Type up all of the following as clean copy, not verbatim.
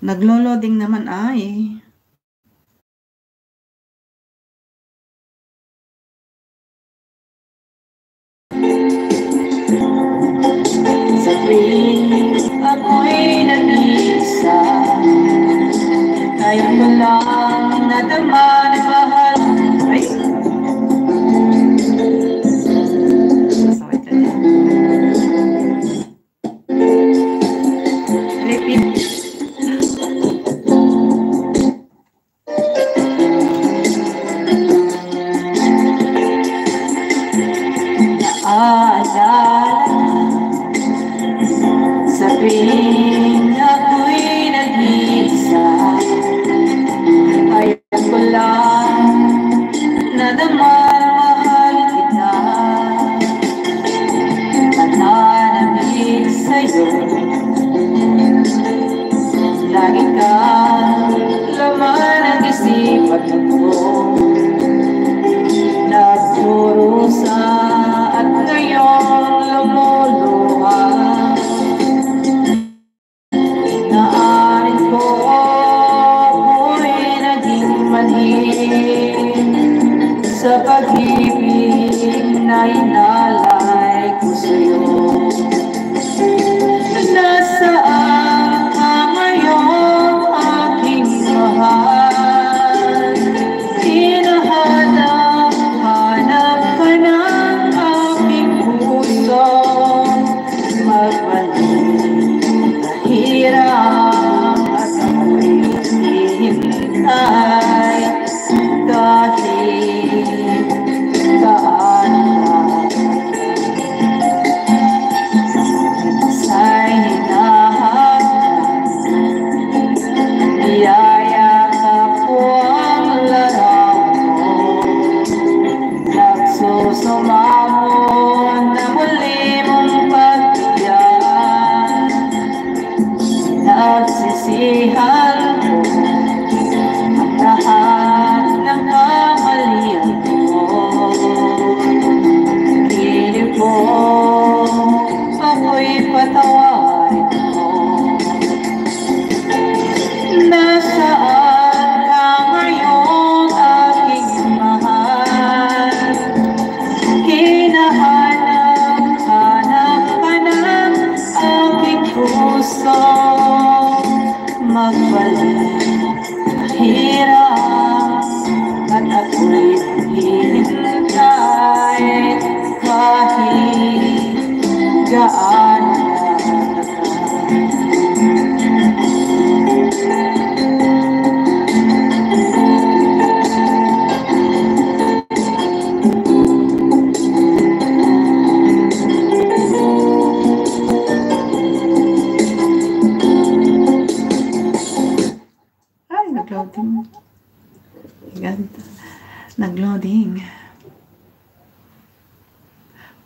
Naglo-loading naman ay. Sa tuwing ako'y nag-iisa, ngayon ko lang nadama na mahal. Ay! Repeat. Sa tuwing ako'y nag-iisa, ayaw ko lang nadama na mahal kita. Nananamig sa'yo, lagi kang laman ang isipan ko. Nagpurusa at ngayong lumuluha. Naarin ko ako'y naging manhid sa pag-ibig na inalay ko sa'yo. Nasaan ka ngayon, aking mahal? Hinahanap, hanap ka ng aking puso. Magbalik, hirap at ako'y hihintay kahit gaano sa'y hinahanap. Niyayakap ko ang larawan mo, nagsusumamon na muli mong pagtiyan. Nagsisihan ko ang lahat ng kamalian ko. Pilit ko ako'y patawarin mo. Nasaan ka ngayon, aking mahal? Hinahanap, hanap ka ng aking puso. Magbalik, hirap at ako'y hihintay kahit gaano nag-loading. Ganda. Nag-loading.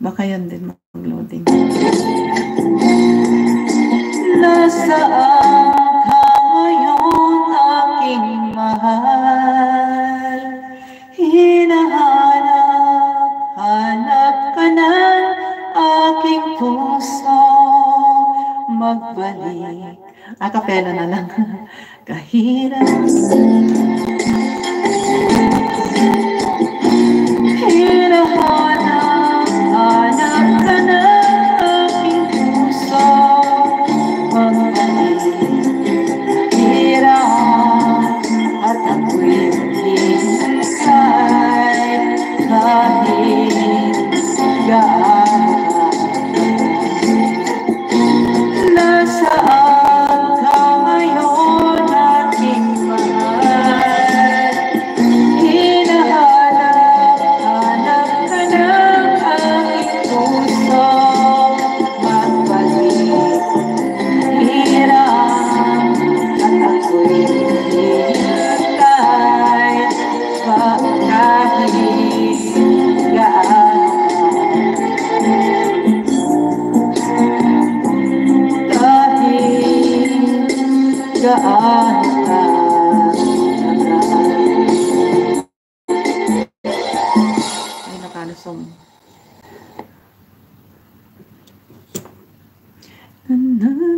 Baka yan din mag-loading. Nasaan ka ngayon, aking mahal? Hinahanap, hanap ka ng aking puso. Magbalik. Akapela na lang. Kahirap. Hinahanap, hanap ka ng aking puso. Magbalik. Hirap at ako'y hihintay kahit gaano. Nasaan ka ngayon, aking mahal? Hinahanap, hanap ka ng aking puso. Magbalik, hirap at ako'y hihintay kahit gaano. Gaano